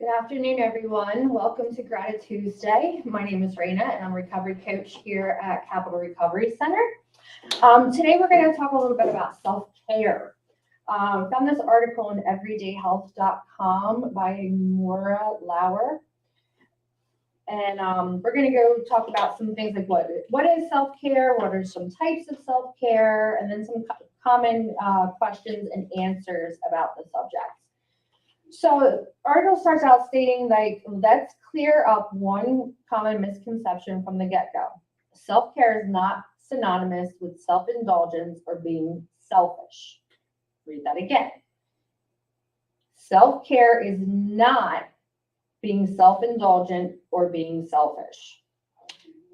Good afternoon, everyone. Welcome to Gratitude Tuesday. My name is Raina, and I'm a recovery coach here at Capital Recovery Center. Today, we're going to talk a little bit about self-care. Found this article on everydayhealth.com by Maura Lauer. And we're going to go talk about some things like what is self-care, what are some types of self-care, and then some common questions and answers about the subject. So article starts out stating like, let's clear up one common misconception from the get-go. Self-care is not synonymous with self-indulgence or being selfish. Read that again. Self-care is not being self-indulgent or being selfish.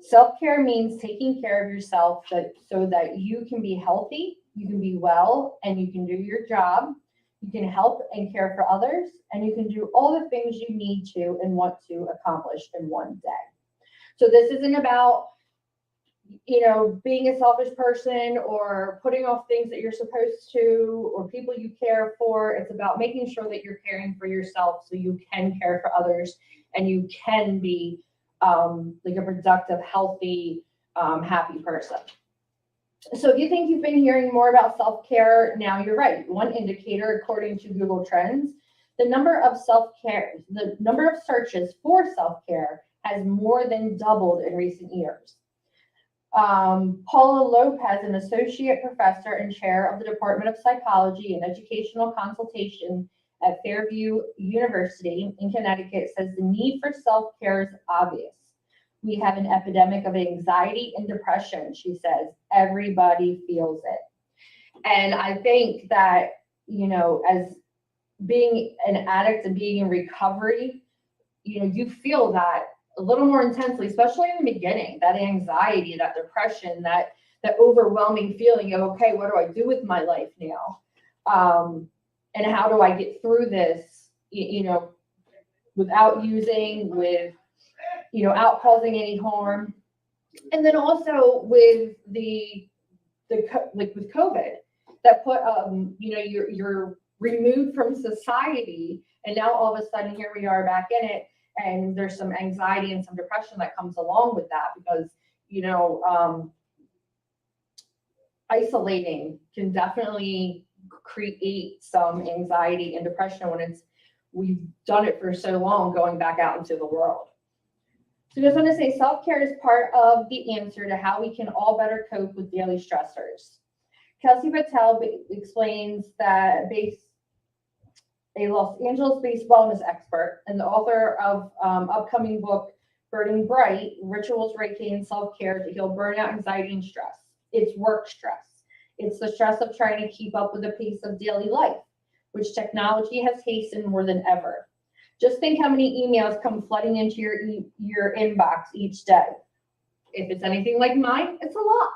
Self-care means taking care of yourself so that you can be healthy, you can be well, and you can do your job. You can help and care for others, and you can do all the things you need to and want to accomplish in one day. So this isn't about, being a selfish person or putting off things that you're supposed to or people you care for. It's about making sure that you're caring for yourself so you can care for others and you can be like a productive, healthy, happy person. So if you think you've been hearing more about self-care, now you're right. One indicator, according to Google Trends, the number of searches for self-care has more than doubled in recent years. Paula Lopez, an associate professor and chair of the Department of Psychology and Educational Consultation at Fairview University in Connecticut, says the need for self-care is obvious. We have an epidemic of anxiety and depression, she says. Everybody feels it. And I think that, as being an addict and being in recovery, you feel that a little more intensely, especially in the beginning, that anxiety, that depression, that overwhelming feeling of, okay, what do I do with my life now? And how do I get through this, without using, without causing any harm. And then also with with COVID, that put you're removed from society, and now all of a sudden here we are back in it, and there's some anxiety and some depression that comes along with that because isolating can definitely create some anxiety and depression when we've done it for so long going back out into the world. So I just want to say self-care is part of the answer to how we can all better cope with daily stressors. Kelsey Patel explains that a Los Angeles-based wellness expert and the author of upcoming book, Burning Bright, Rituals, Reiki, and Self-Care to Heal Burnout, Anxiety, and Stress. It's work stress. It's the stress of trying to keep up with the pace of daily life, which technology has hastened more than ever. Just think how many emails come flooding into your inbox each day. If it's anything like mine, it's a lot.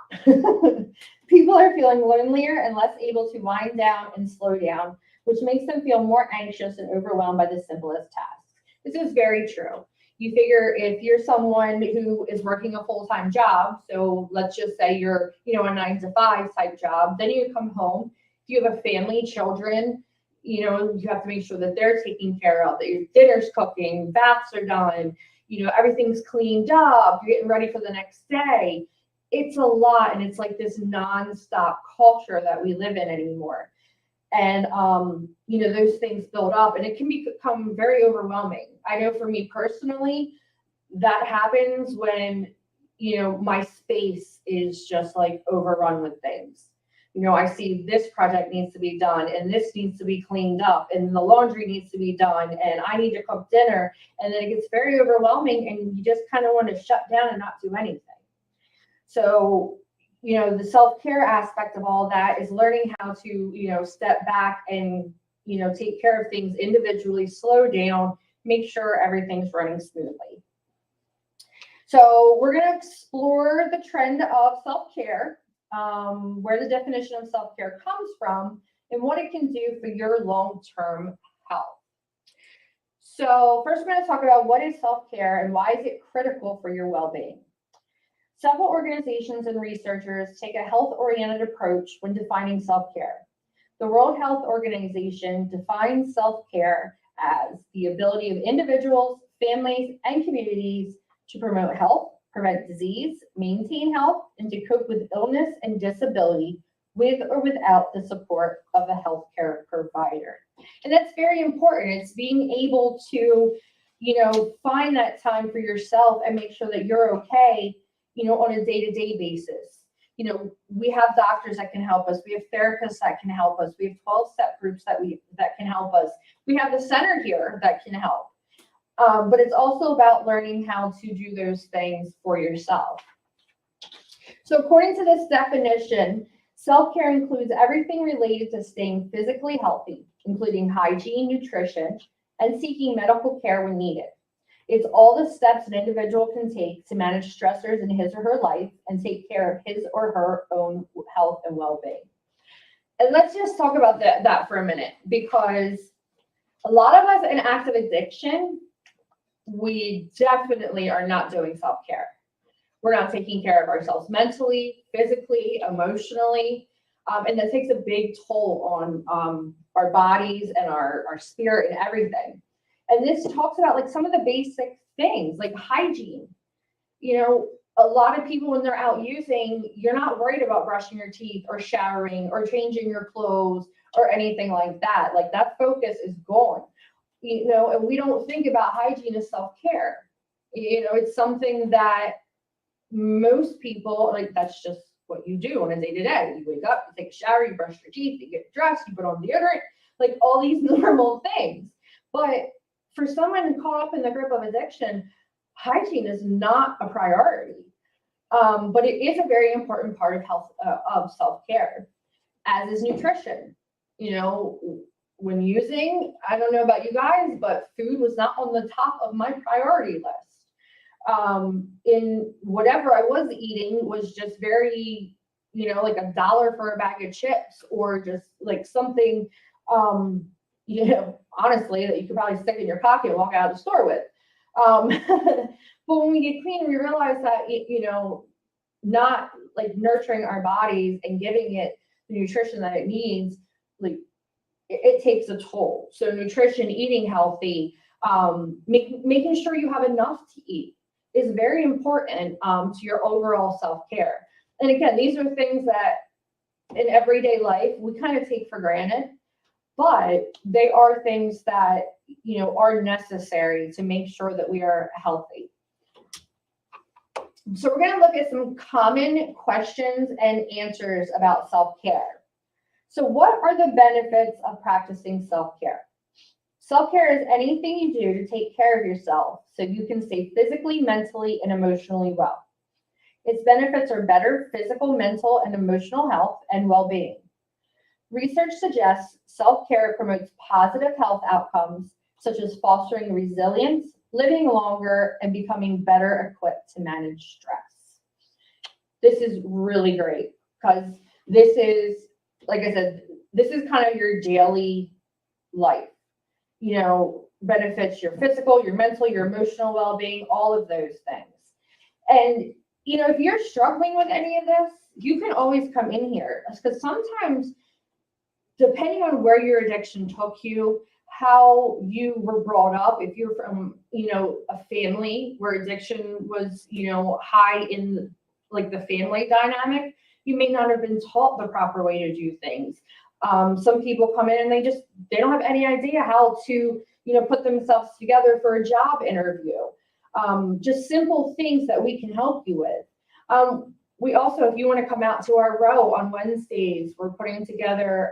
People are feeling lonelier and less able to wind down and slow down, which makes them feel more anxious and overwhelmed by the simplest tasks. This is very true. You figure if you're someone who is working a full-time job, so let's just say you're, a 9-to-5 type job, then you come home. If you have a family, children, you have to make sure that they're taken care of, that your dinner's cooking, baths are done, everything's cleaned up, you're getting ready for the next day. It's a lot, and it's like this nonstop culture that we live in anymore. And, those things build up, and it can become very overwhelming. I know for me personally, that happens when, my space is just like overrun with things. I see this project needs to be done and this needs to be cleaned up and the laundry needs to be done and I need to cook dinner. And then it gets very overwhelming and you just kind of want to shut down and not do anything. So, the self-care aspect of all that is learning how to, step back and, take care of things individually, slow down, make sure everything's running smoothly. So we're going to explore the trend of self-care. Where the definition of self-care comes from, and what it can do for your long-term health. So first, we're going to talk about what is self-care and why is it critical for your well-being. Several organizations and researchers take a health-oriented approach when defining self-care. The World Health Organization defines self-care as the ability of individuals, families, and communities to promote health, prevent disease, maintain health, and to cope with illness and disability with or without the support of a healthcare provider. And that's very important. It's being able to, find that time for yourself and make sure that you're okay, on a day-to-day basis. We have doctors that can help us. We have therapists that can help us. We have 12-step groups that can help us. We have the center here that can help. But it's also about learning how to do those things for yourself. So according to this definition, self-care includes everything related to staying physically healthy, including hygiene, nutrition, and seeking medical care when needed. It's all the steps an individual can take to manage stressors in his or her life and take care of his or her own health and well-being. And let's just talk about that for a minute, because a lot of us in active addiction, we definitely are not doing self-care. We're not taking care of ourselves mentally, physically, emotionally, and that takes a big toll on our bodies and our spirit and everything. And this talks about like some of the basic things like hygiene. A lot of people when they're out using, you're not worried about brushing your teeth or showering or changing your clothes or anything like that. Like that focus is gone. And we don't think about hygiene as self-care. It's something that most people, like, that's just what you do on a day-to-day. You wake up, you take a shower, you brush your teeth, you get dressed, you put on deodorant, like all these normal things. But for someone caught up in the grip of addiction, hygiene is not a priority. But it is a very important part of health, of self-care, as is nutrition. When using, I don't know about you guys, but food was not on the top of my priority list. In whatever I was eating was just very, like $1 for a bag of chips, or just like something, honestly, that you could probably stick in your pocket and walk out of the store with. But when we get clean, we realize that, not like nurturing our bodies and giving it the nutrition that it needs, like it takes a toll. So nutrition, eating healthy, making sure you have enough to eat is very important to your overall self-care. And again, these are things that in everyday life we kind of take for granted, but they are things that are necessary to make sure that we are healthy. So we're going to look at some common questions and answers about self-care. So what are the benefits of practicing self-care? Self-care is anything you do to take care of yourself so you can stay physically, mentally, and emotionally well. Its benefits are better physical, mental, and emotional health and well-being. Research suggests self-care promotes positive health outcomes, such as fostering resilience, living longer, and becoming better equipped to manage stress. This is really great because this is, like I said, this is kind of your daily life. Benefits your physical, your mental, your emotional well-being, all of those things. And, if you're struggling with any of this, you can always come in here, because sometimes, depending on where your addiction took you, how you were brought up, if you're from, a family where addiction was, high in like the family dynamic, you may not have been taught the proper way to do things. Some people come in and they don't have any idea how to, put themselves together for a job interview. Just simple things that we can help you with. We also, if you want to come out to our row on Wednesdays, we're putting together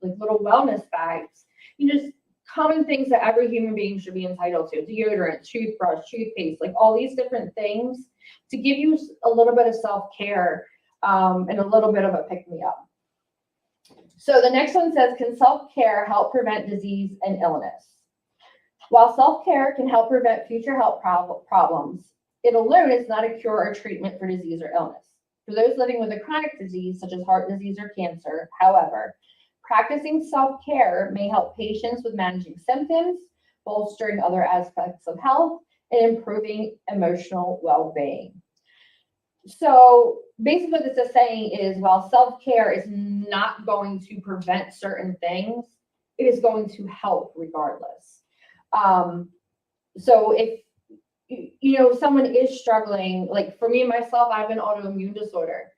like little wellness bags. Just common things that every human being should be entitled to: deodorant, toothbrush, toothpaste, like all these different things to give you a little bit of self-care and a little bit of a pick-me-up. So the next one says, can self-care help prevent disease and illness? While self-care can help prevent future health problems, it alone is not a cure or treatment for disease or illness. For those living with a chronic disease, such as heart disease or cancer, however, practicing self-care may help patients with managing symptoms, bolstering other aspects of health, and improving emotional well-being. So basically what this is saying is, while self-care is not going to prevent certain things, it is going to help regardless. So if, someone is struggling, like for me, myself, I have an autoimmune disorder.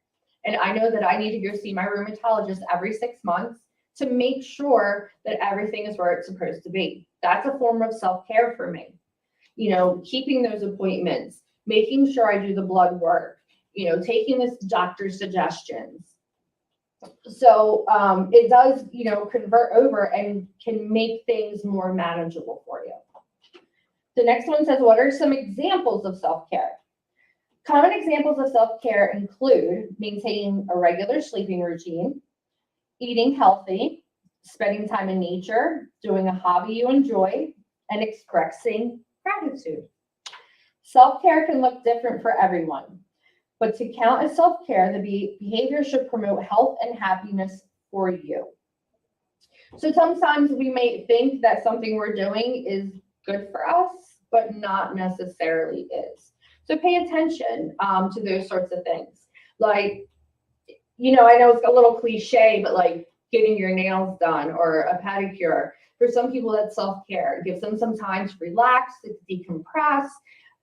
And I know that I need to go see my rheumatologist every 6 months to make sure that everything is where it's supposed to be. That's a form of self-care for me. Keeping those appointments, making sure I do the blood work, taking this doctor's suggestions. So it does, convert over and can make things more manageable for you. The next one says, what are some examples of self-care? Common examples of self-care include maintaining a regular sleeping routine, eating healthy, spending time in nature, doing a hobby you enjoy, and expressing gratitude. Self-care can look different for everyone, but to count as self-care, the behavior should promote health and happiness for you. So sometimes we may think that something we're doing is good for us, but not necessarily is. So pay attention to those sorts of things. Like, I know it's a little cliche, but like getting your nails done or a pedicure. For some people, that's self-care. It gives them some time to relax, to decompress,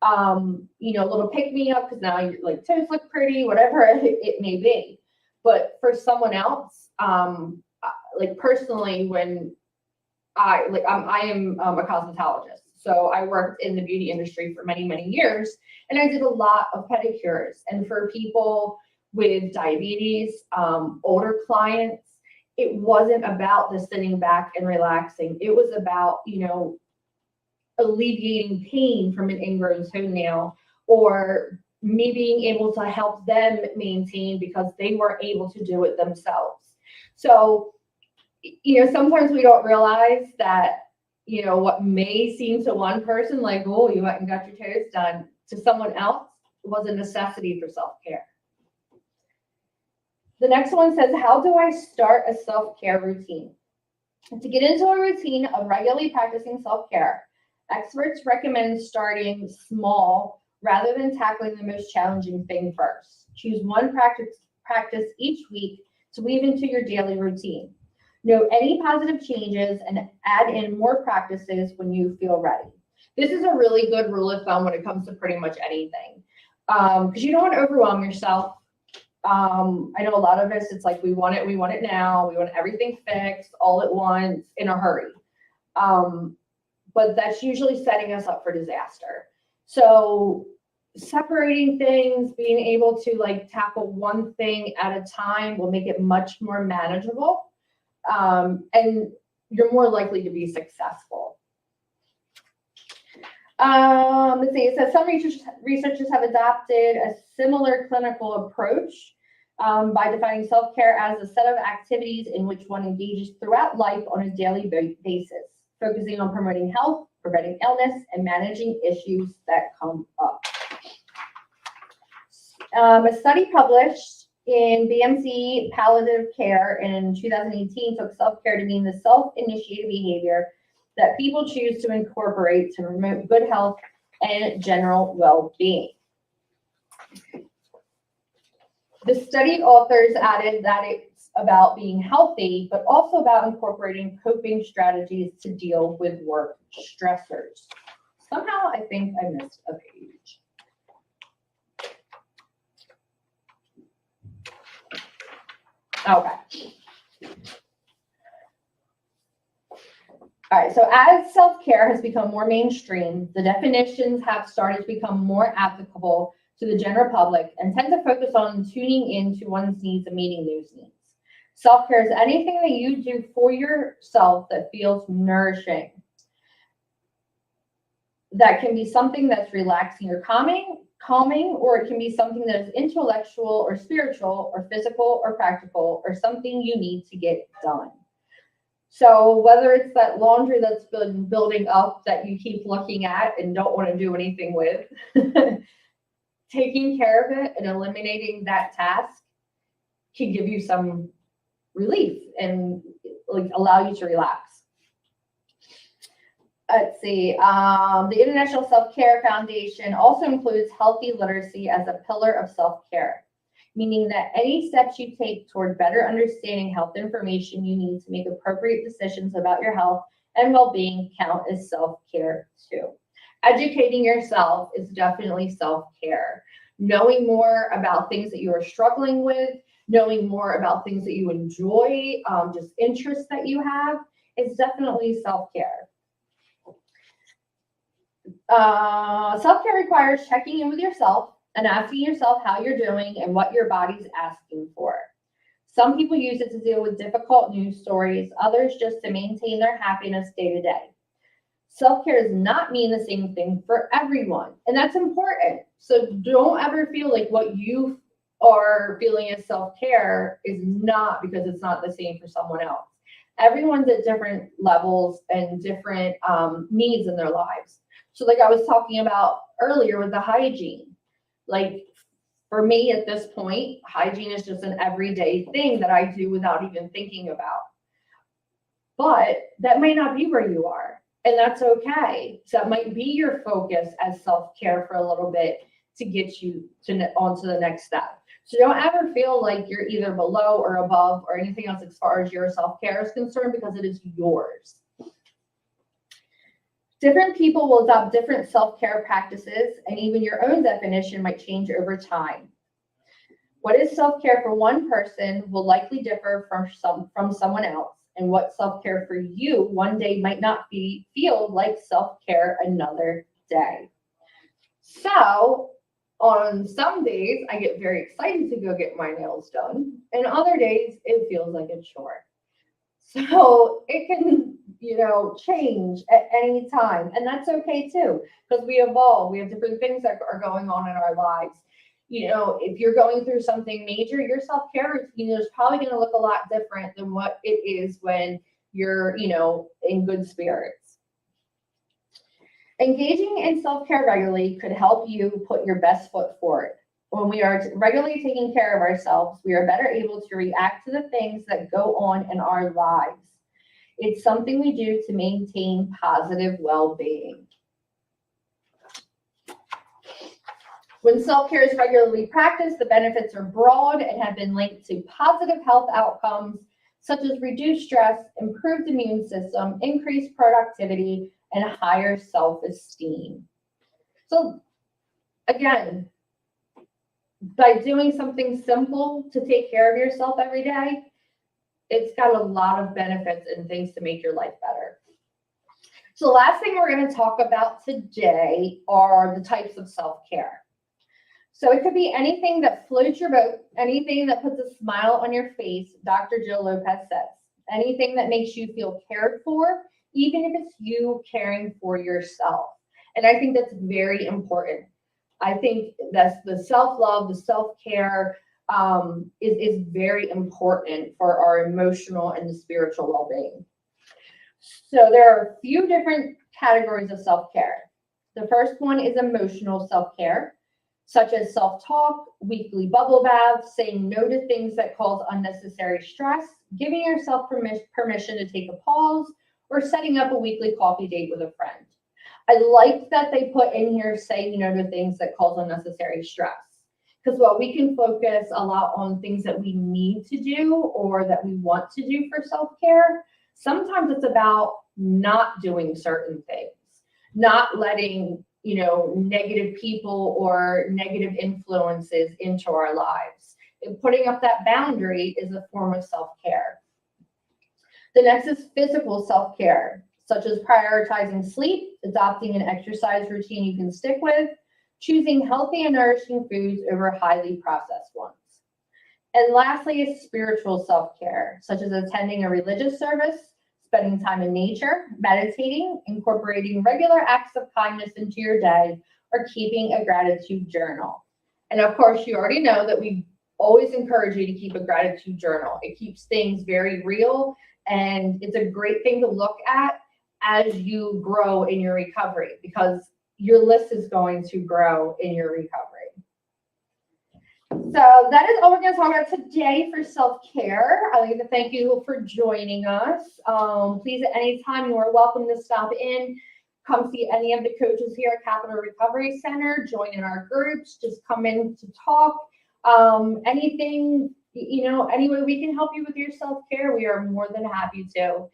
a little pick-me-up because now your like toes look pretty, whatever it may be. But for someone else, like personally, when I am a cosmetologist. So I worked in the beauty industry for many, many years, and I did a lot of pedicures. And for people with diabetes, older clients, it wasn't about the sitting back and relaxing. It was about, alleviating pain from an ingrown toenail, or me being able to help them maintain because they weren't able to do it themselves. So, sometimes we don't realize that, what may seem to one person like, oh, you went and got your toes done, to someone else was a necessity for self-care. The next one says, how do I start a self-care routine? To get into a routine of regularly practicing self-care, experts recommend starting small rather than tackling the most challenging thing first. Choose one practice each week to weave into your daily routine. Note any positive changes and add in more practices when you feel ready. This is a really good rule of thumb when it comes to pretty much anything, because you don't want to overwhelm yourself. I know a lot of us, it's like we want it now. We want everything fixed all at once in a hurry. But that's usually setting us up for disaster. So separating things, being able to like tackle one thing at a time will make it much more manageable. And you're more likely to be successful. Let's see, it says some researchers have adopted a similar clinical approach by defining self-care as a set of activities in which one engages throughout life on a daily basis, focusing on promoting health, preventing illness, and managing issues that come up. A study published in BMC Palliative Care in 2018 took self-care to mean the self-initiated behavior that people choose to incorporate to promote good health and general well-being. The study authors added that it's about being healthy, but also about incorporating coping strategies to deal with work stressors. Somehow I think I missed a page. Okay. All right, so as self-care has become more mainstream, the definitions have started to become more applicable to the general public and tend to focus on tuning into one's needs and meeting those needs. Self-care is anything that you do for yourself that feels nourishing. That can be something that's relaxing or calming, or it can be something that is intellectual or spiritual or physical or practical or something you need to get done. So whether it's that laundry that's been building up that you keep looking at and don't want to do anything with, taking care of it and eliminating that task can give you some relief and like allow you to relax. Let's see, the International Self-Care Foundation also includes healthy literacy as a pillar of self-care, meaning that any steps you take toward better understanding health information you need to make appropriate decisions about your health and well-being count as self-care too. Educating yourself is definitely self-care. Knowing more about things that you are struggling with, knowing more about things that you enjoy, just interests that you have, is definitely self-care. Self-care requires checking in with yourself and asking yourself how you're doing and what your body's asking for. Some people use it to deal with difficult news stories, others just to maintain their happiness day to day. Self-care does not mean the same thing for everyone, and that's important. So don't ever feel like what you are feeling as self-care is not because it's not the same for someone else. Everyone's at different levels and different needs in their lives. So like I was talking about earlier with the hygiene, like for me at this point, hygiene is just an everyday thing that I do without even thinking about. But that may not be where you are, and that's okay. So that might be your focus as self-care for a little bit to get you onto the next step. So don't ever feel like you're either below or above or anything else as far as your self-care is concerned, because it is yours. Different people will adopt different self-care practices, and even your own definition might change over time. What is self-care for one person will likely differ from someone else, and what self-care for you one day might not feel like self-care another day. So on some days, I get very excited to go get my nails done, and other days it feels like a chore. So it can, change at any time, and that's okay too, because we evolve. We have different things that are going on in our lives. If you're going through something major, your self-care routine is probably going to look a lot different than what it is when you're, in good spirits. Engaging in self-care regularly could help you put your best foot forward. When we are regularly taking care of ourselves, we are better able to react to the things that go on in our lives. It's something we do to maintain positive well-being. When self-care is regularly practiced, the benefits are broad and have been linked to positive health outcomes such as reduced stress, improved immune system, increased productivity, and higher self-esteem. So again, by doing something simple to take care of yourself every day, it's got a lot of benefits and things to make your life better. So the last thing we're going to talk about today are the types of self-care. So it could be anything that floats your boat, anything that puts a smile on your face, Dr. Jill Lopez says. Anything that makes you feel cared for, even if it's you caring for yourself. And I think that's very important. I think that's the self-love, the self-care is very important for our emotional and the spiritual well-being. So there are a few different categories of self-care. The first one is emotional self-care, such as self-talk, weekly bubble baths, saying no to things that cause unnecessary stress, giving yourself permission to take a pause, or setting up a weekly coffee date with a friend. I like that they put in here saying no to things that cause unnecessary stress. Because while we can focus a lot on things that we need to do or that we want to do for self-care, sometimes it's about not doing certain things, not letting, negative people or negative influences into our lives. And putting up that boundary is a form of self-care. The next is physical self-care, such as prioritizing sleep, adopting an exercise routine you can stick with, choosing healthy and nourishing foods over highly processed ones. And lastly is spiritual self-care, such as attending a religious service, spending time in nature, meditating, incorporating regular acts of kindness into your day, or keeping a gratitude journal. And of course, you already know that we always encourage you to keep a gratitude journal. It keeps things very real, and it's a great thing to look at as you grow in your recovery, because your list is going to grow in your recovery. So that is all we're going to talk about today for self-care. I'd like to thank you for joining us. Please, at any time, you are welcome to stop in, come see any of the coaches here at Capital Recovery Center, join in our groups, just come in to talk. Anything, any way we can help you with your self-care, we are more than happy to.